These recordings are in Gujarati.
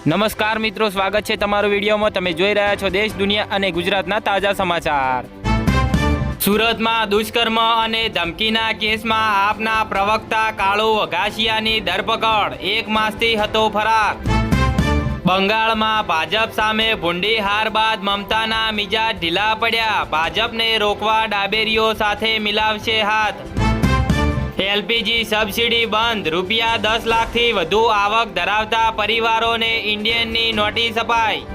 નમસ્કાર મિત્રો, સ્વાગત છે તમારું વિડીયોમાં। તમે જોઈ રહ્યા છો દેશ, દુનિયા અને ગુજરાતના તાજા સમાચાર। સુરતમાં દુષ્કર્મ અને ધમકીના કેસમાં આપના પ્રવક્તા કાળુ વઘાસિયાની ધરપકડ, 1 માસથી હતો ફરાર। બંગાળમાં ભાજપ સામે ભૂંડી હાર બાદ મમતાના મિજાજ ઢીલા પડ્યા। ભાજપને રોકવા ડાબેરીઓ સાથે મિલાવશે હાથ। એલપીજી સબસિડી બંધ, ₹10 લાખથી વધુ આવક ધરાવતા પરિવારોને ઇન્ડિયનની નોટિસ અપાઈ।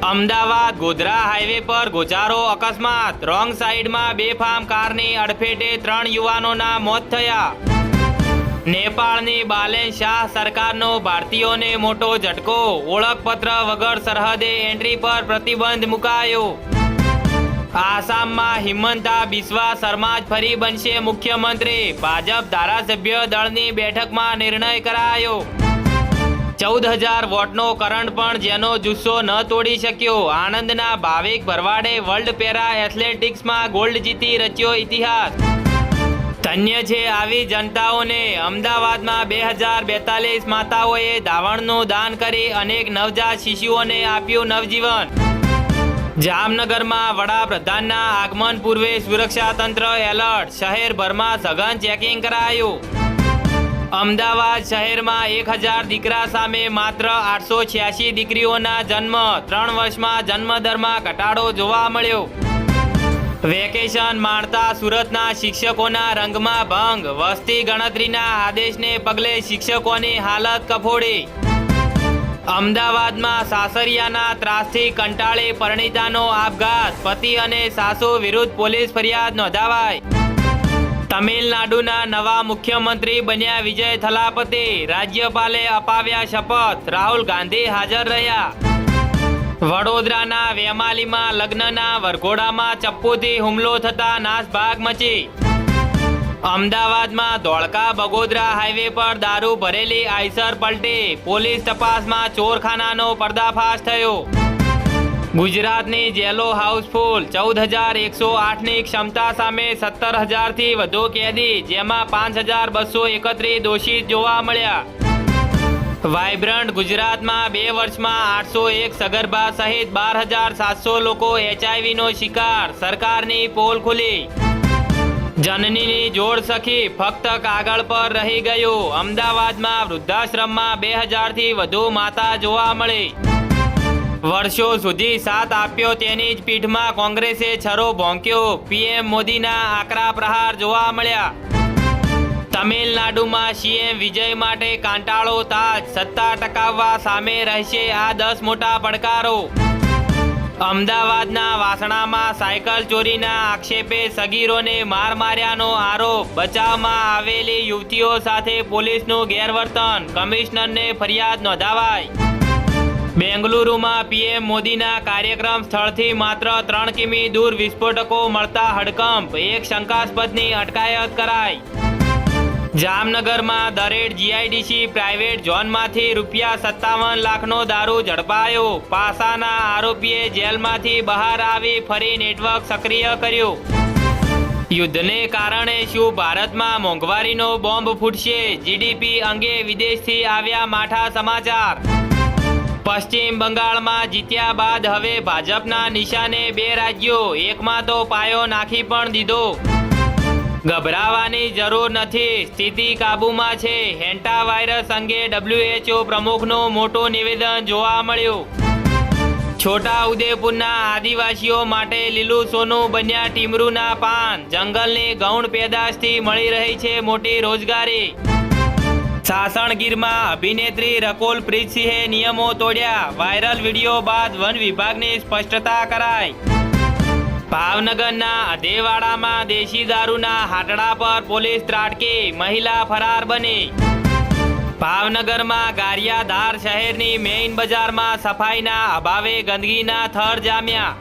અમદાવાદ ગોધરા હાઈવે પર ગોજારો અકસ્માત, રોંગ સાઈડમાં બેફામ કારની અડફેટે 3 યુવાનોના મોત થયા। નેપાળની બાલેન શાહ સરકારનો ભારતીયોને મોટો ઝટકો, ઓળખપત્ર વગર સરહદે એન્ટ્રી પર પ્રતિબંધ મુકાયો। આસામમાં હિમંતા બિસ્વા શર્મા જ ફરી બનશે મુખ્યમંત્રી, ભાજપ ધારાસભ્ય દળની બેઠકમાં નિર્ણય કરાયો। 14,000 વોટનો કરંટ પણ જેનો જુસ્સો ન તોડી શક્યો, આણંદના ભાવિક ભરવાડે વર્લ્ડ પેરા એથ્લેટિક્સમાં ગોલ્ડ જીતી રચ્યો ઇતિહાસ। ધન્ય છે આવી જનતાઓને, અમદાવાદમાં 2042 માતાઓએ ધાવણનું દાન કરી અનેક નવજાત શિશુઓને આપ્યું નવજીવન। જામનગરમાં વડાપ્રધાનના આગમન પૂર્વે સુરક્ષા તંત્ર એલર્ટ, શહેરભરમાં સઘન ચેકિંગ કરાયું। અમદાવાદ શહેરમાં 1000 દીકરા સામે માત્ર 886 દીકરીઓના જન્મ, 3 વર્ષમાં જન્મદરમાં ઘટાડો જોવા મળ્યો। વેકેશન માણતા સુરતના શિક્ષકોના રંગમાં ભંગ, વસ્તી ગણતરીના આદેશને પગલે શિક્ષકોની હાલત કફોડી। અમદાવાદમાં સાસરિયાના ત્રાસથી કંટાળી પરિણીતાનો આપઘાત, પતિ અને સાસુ વિરુદ્ધ પોલીસ ફરિયાદ નોંધાવાઈ। તમિલનાડુના નવા મુખ્યમંત્રી બન્યા વિજય થલાપતિ, રાજ્યપાલે અપાવ્યા શપથ, રાહુલ ગાંધી હાજર રહ્યા। વડોદરાના વેમાલીમાં લગ્નના વરઘોડામાં ચપ્પુથી હુમલો થતા નાસભાગ મચી। અમદાવાદમાં ધોળકા બગોદરા હાઈવે પર દારૂ ભરેલી આઈસર પલટી, પોલીસ તપાસમાં ચોરખાનાનો પર્દાફાશ થયો। ગુજરાતની જેલો હાઉસફુલ, 14,108ની ક્ષમતા સામે 17,000થી વધુ કેદી, જેમાં 5,231 દોષિત જોવા મળ્યા। વાઇબ્રન્ટ ગુજરાતમાં 2 વર્ષમાં 801 સગર્ભા સહિત 12,700 લોકો HIV નો શિકાર, સરકારની પોલ ખુલી। જનનીની જોડ સખી ફક્ત કાગળ પર રહી ગયું, અમદાવાદમાં વૃદ્ધાશ્રમમાં 2000થી વધુ માતા જોવા મળી। વર્ષો સુધી સાથ આપ્યો તેની જ પીઠમાં કોંગ્રેસે છરો ભોંક્યો, પીએમ મોદીના આકરા પ્રહાર જોવા મળ્યા। તમિલનાડુમાં સીએમ વિજય માટે કાંટાળો તાજ, સત્તા ટકાવવા સામે રહેશે આ 10 મોટા પડકારો। અમદાવાદના વાસણામાં સાયકલ ચોરીના આક્ષેપે સગીરોને માર્યાનો આરોપ, બચાવમાં આવેલી યુવતીઓ સાથે પોલીસનું ગેરવર્તન, કમિશનરને ફરિયાદ નોંધાવાઈ। બેંગલુરુમાં પીએમ મોદીના કાર્યક્રમ સ્થળથી માત્ર 3 કિમી દૂર વિસ્ફોટકો મળતા હડકંપ, 1 શંકાસ્પદની અટકાયત કરાઈ। જામનગરમાં દરેડ જીઆઈડીસી પ્રાઇવેટ ઝોનમાંથી ₹57 લાખનો દારૂ ઝડપાયો, પાસાના આરોપીએ જેલમાંથી બહાર આવી ફરી નેટવર્ક સક્રિય કર્યું। યુદ્ધને કારણે શું ભારતમાં મોંઘવારીનો બોમ્બ ફૂટશે? જીડીપી અંગે વિદેશથી આવ્યા માઠા સમાચાર। પશ્ચિમ બંગાળમાં જીત્યા બાદ હવે ભાજપના નિશાને 2 રાજ્યો, એકમાં તો પાયો નાખી પણ દીધો। ગભરાવાની જરૂર નથી, સ્થિતિ કાબૂમાં છે, હેન્ટા વાયરસ અંગે WHO પ્રમુખનું મોટું નિવેદન જોવા મળ્યું। છોટા ઉદેપુરના આદિવાસીઓ માટે લીલું સોનું બન્યા ટીમરૂના પાન, જંગલની ગૌણ પેદાશથી મળી રહી છે મોટી રોજગારી। સાસણગીરમાં અભિનેત્રી રકુલ પ્રીતસિંહે નિયમો તોડ્યા, વાયરલ વિડીયો બાદ વન વિભાગની સ્પષ્ટતા કરાઈ। ભાવનગરના અધેવાડામાં દેશી દારૂના હાટડા પર પોલીસ ત્રાટકી, મહિલા ફરાર બની। ભાવનગરમાં ગારિયાધાર શહેરની મેઇન બજારમાં સફાઈના અભાવે ગંદકીના થર જામ્યા।